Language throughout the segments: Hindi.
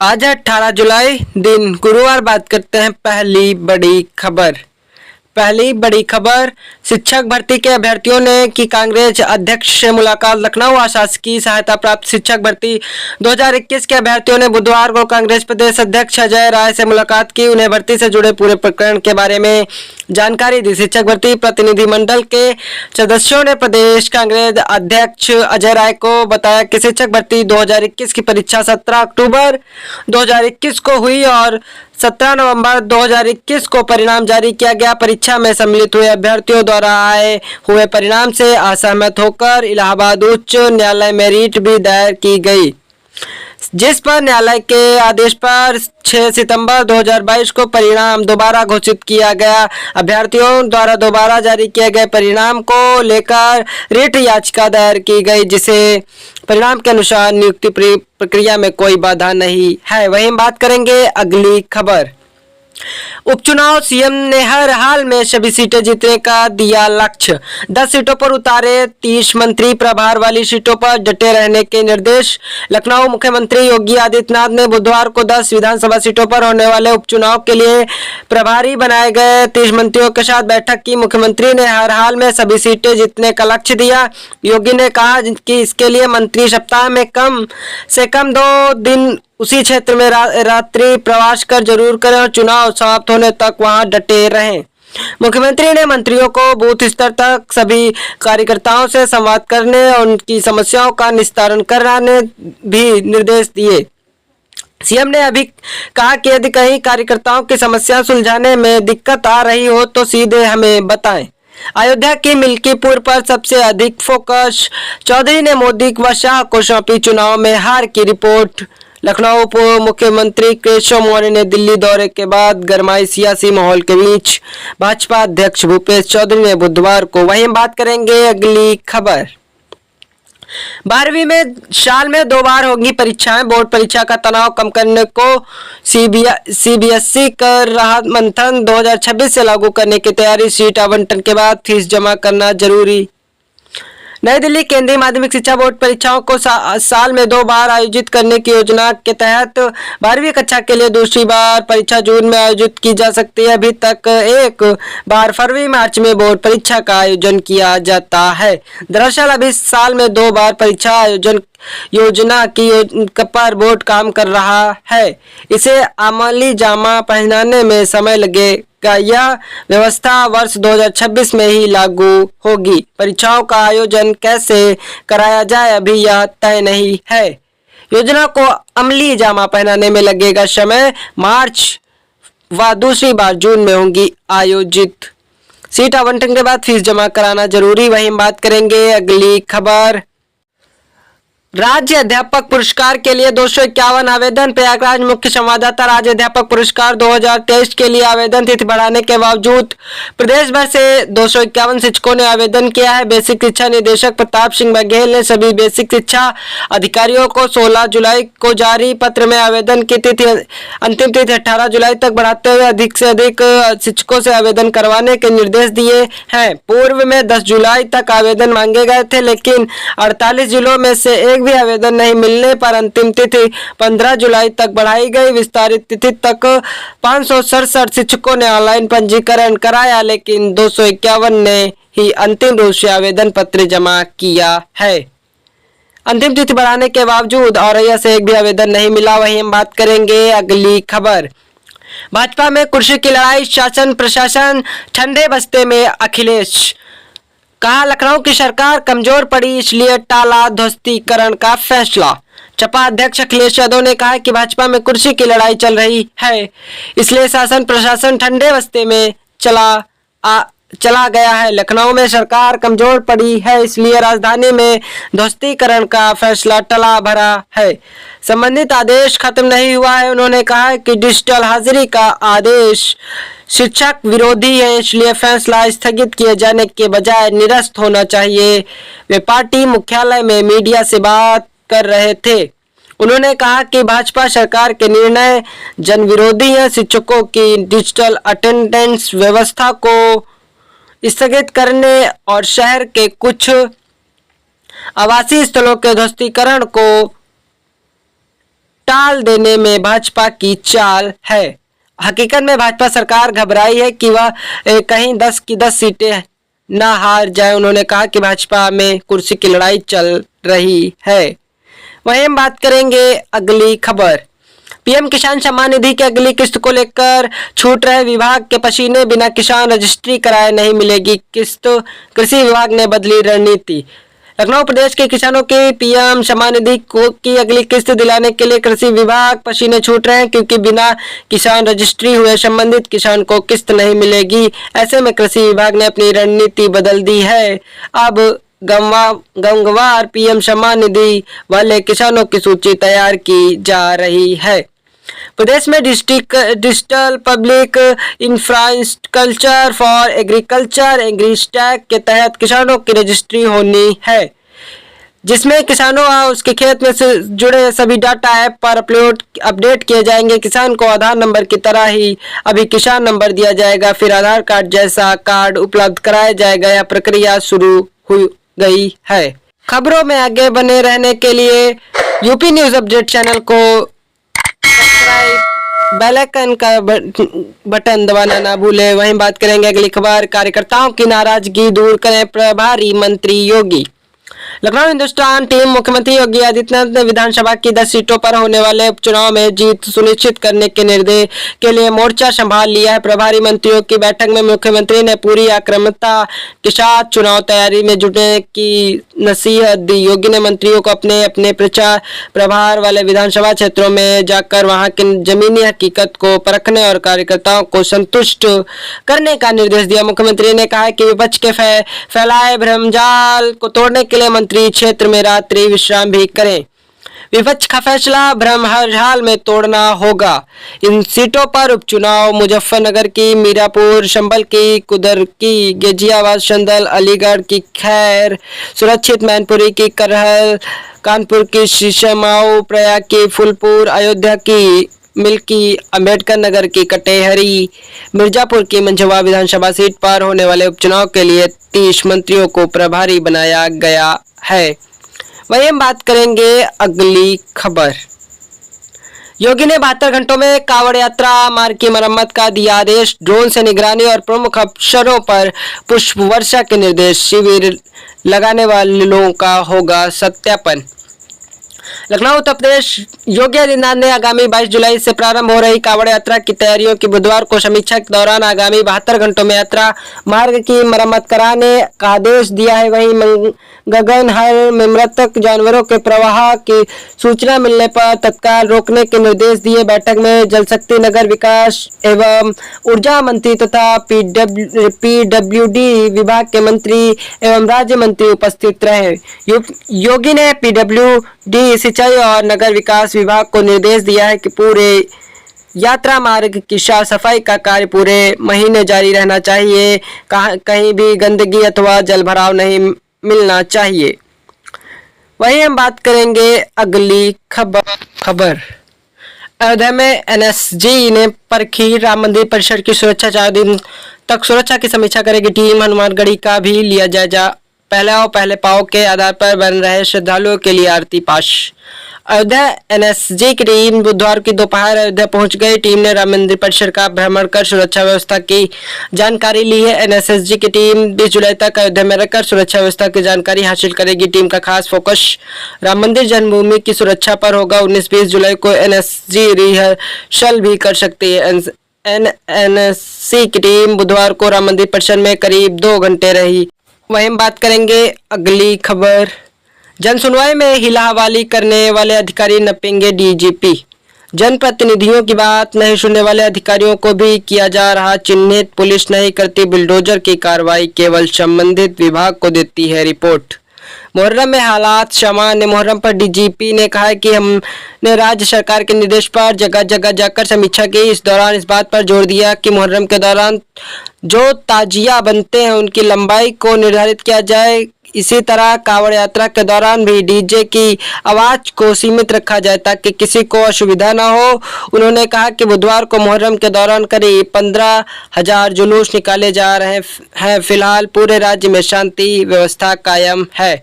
आज है 18 जुलाई दिन गुरुवार। बात करते हैं पहली बड़ी खबर। शिक्षक भर्ती के अभ्यर्थियों ने की कांग्रेस अध्यक्ष से मुलाकात। लखनऊ आशासकीय सहायता प्राप्त शिक्षक भर्ती 2021 के अभ्यर्थियों ने बुधवार को कांग्रेस प्रदेश अध्यक्ष अजय राय से मुलाकात की। उन्हें भर्ती से जुड़े पूरे प्रकरण के बारे में जानकारी दी। शिक्षक भर्ती प्रतिनिधिमंडल के सदस्यों ने प्रदेश कांग्रेस अध्यक्ष अजय राय को बताया कि शिक्षक भर्ती 2021 की परीक्षा 17 अक्टूबर 2021 को हुई और 17 नवंबर 2021 को परिणाम जारी किया गया। परीक्षा में सम्मिलित हुए अभ्यर्थियों द्वारा आए हुए परिणाम से असहमत होकर इलाहाबाद उच्च न्यायालय में रिट भी दायर की गई, जिस पर न्यायालय के आदेश पर 6 सितंबर 2022 को परिणाम दोबारा घोषित किया गया। अभ्यर्थियों द्वारा दोबारा जारी किए गए परिणाम को लेकर रिट याचिका दायर की गई, जिसे परिणाम के अनुसार नियुक्ति प्रक्रिया में कोई बाधा नहीं है। वहीं बात करेंगे अगली खबर। उपचुनाव, सीएम ने हर हाल में सभी सीटें जीतने का दिया लक्ष्य। 10 सीटों पर उतारे, 30 मंत्री प्रभार वाली सीटों पर डटे रहने के निर्देश। लखनऊ मुख्यमंत्री योगी आदित्यनाथ ने बुधवार को 10 विधानसभा सीटों पर होने वाले उपचुनाव के लिए प्रभारी बनाए गए 30 मंत्रियों के साथ बैठक की। मुख्यमंत्री ने हर हाल में सभी सीटें जीतने का लक्ष्य दिया। योगी ने कहा कि इसके लिए मंत्री सप्ताह में कम से कम 2 दिन उसी क्षेत्र में रात्रि प्रवास कर जरूर करें और चुनाव समाप्त होने तक वहां डटे रहें। मुख्यमंत्री ने मंत्रियों को बूथ स्तर तक सभी कार्यकर्ताओं से संवाद करने और उनकी समस्याओं का निस्तारण कराने भी निर्देश दिए। सीएम ने अभी कहा कि यदि कहीं कार्यकर्ताओं की समस्या सुलझाने में दिक्कत आ रही हो तो सीधे हमें बताएं। अयोध्या की मिल्कीपुर पर सबसे अधिक फोकस। चौधरी ने मोदी व शाह को सौंपी चुनाव में हार की रिपोर्ट। लखनऊ उप मुख्यमंत्री केशव मौर्य ने दिल्ली दौरे के बाद गरमाई सियासी माहौल के बीच भाजपा अध्यक्ष भूपेश चौधरी ने बुधवार को। वहीं बात करेंगे अगली खबर। 12वीं में साल में 2 बार होगी परीक्षाएं। बोर्ड परीक्षा का तनाव कम करने को सीबीएसई कर रहा मंथन। 2026 से लागू करने की तैयारी। सीट आवंटन के बाद फीस जमा करना जरूरी। नई दिल्ली केंद्रीय माध्यमिक शिक्षा बोर्ड परीक्षाओं को साल में 2 बार आयोजित करने की योजना के तहत 12वीं कक्षा के लिए दूसरी बार परीक्षा जून में आयोजित की जा सकती है। अभी तक एक बार फरवरी मार्च में बोर्ड परीक्षा का आयोजन किया जाता है। दरअसल अभी साल में 2 बार परीक्षा आयोजन योजना की पर बोर्ड काम कर रहा है। इसे अमली जामा पहनाने में समय लगेगा। यह व्यवस्था वर्ष 2026 में ही लागू होगी। परीक्षाओं का आयोजन कैसे कराया जाए अभी यह तय नहीं है। योजना को अमली जामा पहनाने में लगेगा समय। मार्च व दूसरी बार जून में होंगी आयोजित। सीट आवंटन के बाद फीस जमा कराना जरूरी। वहीं बात करेंगे अगली खबर। राज्य अध्यापक पुरस्कार के लिए 251 आवेदन। प्रयागराज मुख्य संवाददाता। राज्य अध्यापक पुरस्कार 2023 के लिए आवेदन तिथि बढ़ाने के बावजूद प्रदेश भर से 251 शिक्षकों ने आवेदन किया है। बेसिक शिक्षा निदेशक प्रताप सिंह बघेल ने सभी बेसिक शिक्षा अधिकारियों को 16 जुलाई को जारी पत्र में आवेदन की तिथि अंतिम तिथि 18 जुलाई तक बढ़ाते हुए अधिक से अधिक शिक्षकों से आवेदन करवाने के निर्देश दिए हैं। पूर्व में 10 जुलाई तक आवेदन मांगे गए थे, लेकिन 48 जिलों में से एक भी आवेदन नहीं मिलने पर अंतिम तिथि 15 जुलाई तक बढ़ाई गई। विस्तारित तिथि तक 567 शिक्षकों ने ऑनलाइन पंजीकरण कराया, लेकिन 251 ने ही अंतिम रूप से आवेदन पत्र जमा किया है। अंतिम तिथि बढ़ाने के बावजूद औरैया से एक भी आवेदन नहीं मिला। वहीं हम बात करेंगे अगली खबर। भाजपा में कुर्सी की लड़ाई। शासन प्रशासन ठंडे बस्ते में अखिलेश। कहा लखनऊ की सरकार कमजोर पड़ी इसलिए टाला ध्वस्तीकरण का फैसला। सपा अध्यक्ष अखिलेश यादव ने कहा कि भाजपा में कुर्सी की लड़ाई चल रही है, इसलिए शासन प्रशासन ठंडे बस्ते में चला गया है। लखनऊ में सरकार कमजोर पड़ी है, इसलिए राजधानी में ध्वस्तीकरण का फैसला टला भरा है। संबंधित आदेश खत्म नहीं हुआ है। उन्होंने कहा कि डिजिटल हाजिरी का आदेश शिक्षक विरोधी है, इसलिए फैसला स्थगित किए जाने के बजाय निरस्त होना चाहिए। वे पार्टी मुख्यालय में मीडिया से बात कर रहे थे। उन्होंने कहा कि भाजपा सरकार के निर्णय जन विरोधी हैं। शिक्षकों की डिजिटल अटेंडेंस व्यवस्था को स्थगित करने और शहर के कुछ आवासीय स्थलों के ध्वस्तीकरण को टाल देने में भाजपा की चाल है। हकीकत में भाजपा सरकार घबराई है कि वह कहीं 10 की 10 सीटें ना हार जाए। उन्होंने कहा कि भाजपा में कुर्सी की लड़ाई चल रही है। वहीं हम बात करेंगे अगली खबर। पीएम किसान सम्मान निधि की अगली किस्त को लेकर छूट रहे विभाग के पसीने, बिना किसान रजिस्ट्री कराए नहीं मिलेगी किस्त, कृषि विभाग ने बदली रणनीति। लखनऊ प्रदेश के किसानों की पीएम सम्मान निधि की अगली किस्त दिलाने के लिए कृषि विभाग पसीने छूट रहे हैं, क्योंकि बिना किसान रजिस्ट्री हुए संबंधित किसान को किस्त नहीं मिलेगी। ऐसे में कृषि विभाग ने अपनी रणनीति बदल दी है। अब गंगवार पीएम सम्मान निधि वाले किसानों की सूची तैयार की जा रही है। प्रदेश में digital public infrastructure for agriculture AgriStack के तहत किसानों की रजिस्ट्री होनी है, जिसमें किसानों और उसके खेत में से जुड़े सभी डाटा ऐप पर अपडेट किए जाएंगे। किसान को आधार नंबर की तरह ही अभी किसान नंबर दिया जाएगा, फिर आधार कार्ड जैसा कार्ड उपलब्ध कराया जाएगा। यह प्रक्रिया शुरू हो गई है। खबरों में आगे बने रहने के लिए यूपी न्यूज अपडेट चैनल को सब्सक्राइब, बेल आइकन का बटन दबाना ना भूले। वहीं बात करेंगे अगली खबर। कार्यकर्ताओं की नाराजगी दूर करें प्रभारी मंत्री योगी। लखनऊ हिंदुस्तान टीम मुख्यमंत्री योगी आदित्यनाथ ने विधानसभा की 10 सीटों पर होने वाले उपचुनाव में जीत सुनिश्चित करने के निर्देश के लिए मोर्चा संभाल लिया है। प्रभारी मंत्रियों की बैठक में मुख्यमंत्री ने पूरी आक्रामकता के साथ चुनाव तैयारी में जुटने की नसीहत दी। योगी ने मंत्रियों को अपने अपने प्रचार प्रभार वाले विधानसभा क्षेत्रों में जाकर वहां की जमीनी हकीकत को परखने और कार्यकर्ताओं को संतुष्ट करने का निर्देश दिया। मुख्यमंत्री ने कहा कि विपक्ष के फैलाए भ्रमजाल को तोड़ने के लिए मंत्री क्षेत्र में रात्रि विश्राम भी करें। विपक्ष का फैसला भ्रम हर हाल में तोड़ना होगा। इन सीटों पर उपचुनाव मुजफ्फरनगर की मीरापुर, संभल की कुदर की गाजियाबाद, संदल, अलीगढ़ की खैर सुरक्षित, मैनपुरी की करहल, कानपुर की शीशमाऊ, प्रयाग की फूलपुर, अयोध्या की मिल्की, अंबेडकर नगर की कटेहरी, मिर्जापुर की मंझवा विधानसभा सीट पर होने वाले उपचुनाव के लिए 30 मंत्रियों को प्रभारी बनाया गया है। वहीं हम बात करेंगे अगली खबर। योगी ने 72 घंटों में कांवड़ यात्रा मार्ग की मरम्मत का दिया आदेश। ड्रोन से निगरानी और प्रमुख अफसरों पर पुष्प वर्षा के निर्देश। शिविर लगाने वालों का होगा सत्यापन। लखनऊ उत्तर प्रदेश योगी आदित्यनाथ ने आगामी 22 जुलाई से प्रारंभ हो रही कांवड़ यात्रा की तैयारियों की बुधवार को समीक्षा के दौरान आगामी 72 घंटों में यात्रा मार्ग की मरम्मत कराने का आदेश दिया है। वहीं गगनहर में मृतक जानवरों के प्रवाह की सूचना मिलने पर तत्काल रोकने के निर्देश दिए। बैठक में जल शक्ति, नगर विकास एवं ऊर्जा मंत्री तथा पीडब्ल्यूडी विभाग के मंत्री एवं राज्य मंत्री उपस्थित रहे। योगी ने पीडब्ल्यूडी, सिंचाई और नगर विकास विभाग को निर्देश दिया है कि पूरे यात्रा मार्ग की साफ सफाई का कार्य पूरे महीने जारी रहना चाहिए। कहीं भी गंदगी अथवा जलभराव नहीं मिलना चाहिए। वहीं हम बात करेंगे अगली खबर। अयोध्या में एनएसजी ने परखी राम मंदिर परिसर की सुरक्षा। 4 दिन तक सुरक्षा की समीक्षा करेगी टीम। हनुमानगढ़ी का भी लिया जायजा। पहले पाव के आधार पर बन रहे श्रद्धालुओं के लिए आरती पास। अयोध्या एनएसजी की टीम बुधवार की दोपहर अयोध्या पहुंच गई। टीम ने राम मंदिर परिसर का भ्रमण कर सुरक्षा व्यवस्था की जानकारी ली है। एनएसजी की टीम 20 जुलाई तक अयोध्या में रहकर सुरक्षा व्यवस्था की जानकारी हासिल करेगी। टीम का खास फोकस राम मंदिर जन्मभूमि की सुरक्षा पर होगा। 19-20 जुलाई को एनएसजी रिहर्सल भी कर सकती है। एनएसजी की टीम बुधवार को राम मंदिर परिसर में करीब 2 घंटे रही। वहीं हम बात करेंगे अगली खबर। जन सुनवाई में हिला हवाली करने वाले अधिकारी नपेंगे डीजीपी। जनप्रतिनिधियों की बात नहीं सुनने वाले अधिकारियों को भी किया जा रहा चिन्हित। पुलिस नहीं करती बुलडोजर की कार्रवाई, केवल संबंधित विभाग को देती है रिपोर्ट। मुहर्रम में हालात सामान्य। मुहर्रम पर डीजीपी ने कहा कि हमने राज्य सरकार के निर्देश पर जगह जगह जाकर समीक्षा की। इस दौरान इस बात पर जोर दिया कि मुहर्रम के दौरान जो ताजिया बनते हैं उनकी लंबाई को निर्धारित किया जाए। इसी तरह कांवड़ यात्रा के दौरान भी डीजे की आवाज को सीमित रखा जाए ताकि किसी को असुविधा न हो। उन्होंने कहा कि बुधवार को मुहर्रम के दौरान करीब 15,000 जुलूस निकाले जा रहे हैं। फिलहाल पूरे राज्य में शांति व्यवस्था कायम है।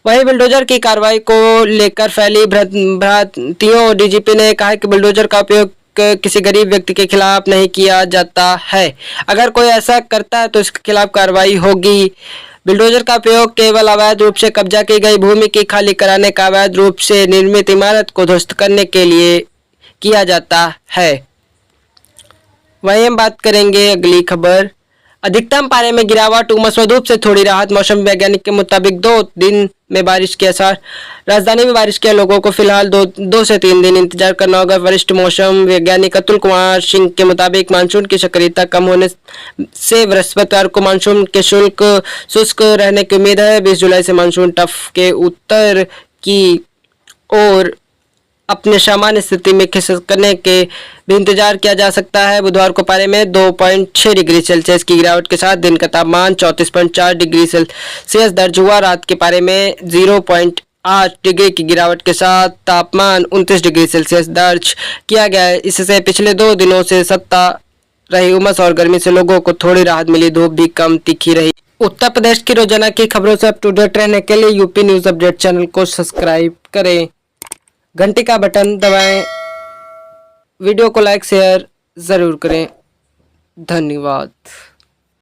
वहीं बुलडोजर की कार्रवाई को लेकर फैली भ्रांतियों, डीजीपी ने कहा कि बुलडोजर का उपयोग किसी गरीब व्यक्ति के खिलाफ नहीं किया जाता है। अगर कोई ऐसा करता है तो इसके खिलाफ कार्रवाई होगी। बुलडोजर का उपयोग केवल अवैध रूप से कब्जा की गई भूमि की खाली कराने का अवैध रूप से निर्मित इमारत को ध्वस्त करने के लिए किया जाता है। वहीं हम बात करेंगे अगली खबर। अधिकतम पारे में गिरावट, उमस व धूप से थोड़ी राहत। मौसम वैज्ञानिक के मुताबिक 2 दिन में बारिश के आसार। राजधानी में बारिश के लोगों को फिलहाल 2 से 3 दिन इंतजार करना होगा। वरिष्ठ मौसम वैज्ञानिक अतुल कुमार सिंह के मुताबिक मानसून की सक्रियता कम होने से बृहस्पतिवार को मानसून के शुष्क रहने की उम्मीद है। 20 जुलाई से मानसून टफ के उत्तर की ओर अपने सामान्य स्थिति में खिसकने के भी इंतजार किया जा सकता है। बुधवार को पारे में 2.6 डिग्री सेल्सियस की गिरावट के साथ दिन का तापमान 34.4 डिग्री सेल्सियस दर्ज हुआ। रात के पारे में 0.8 डिग्री की गिरावट के साथ तापमान 29 डिग्री सेल्सियस दर्ज किया गया है। इससे पिछले 2 दिनों से सत्ता रही उमस और गर्मी से लोगों को थोड़ी राहत मिली। धूप भी कम तीखी रही। उत्तर प्रदेश की रोजाना की खबरों से अप टू डेट रहने के लिए यूपी न्यूज अपडेट चैनल को सब्सक्राइब करें, घंटी का बटन दबाएं, वीडियो को लाइक शेयर ज़रूर करें। धन्यवाद।